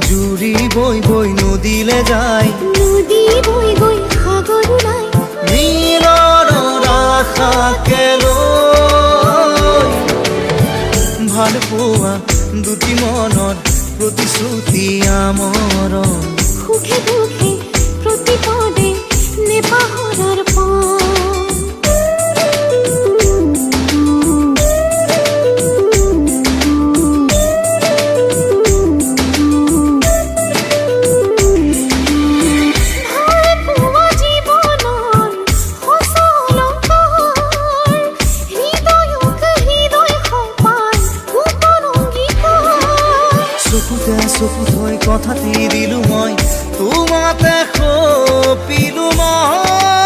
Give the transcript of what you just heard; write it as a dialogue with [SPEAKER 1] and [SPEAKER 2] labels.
[SPEAKER 1] জুৰি বৈ বৈ নদীলে যায়,
[SPEAKER 2] নদী বৈ গৈ সাগৰ ওলাই,
[SPEAKER 1] মিলনৰ আশাকে লৈ ভাল পোৱা দুটি মনৰ প্ৰতিশ্ৰুতি আমৰণ।
[SPEAKER 2] সুখে দুখে প্ৰতিপদে নেপাহৰাৰ
[SPEAKER 1] চকুত হৈ কথাটি দিলো মই, তোমাতে সপিলো মই।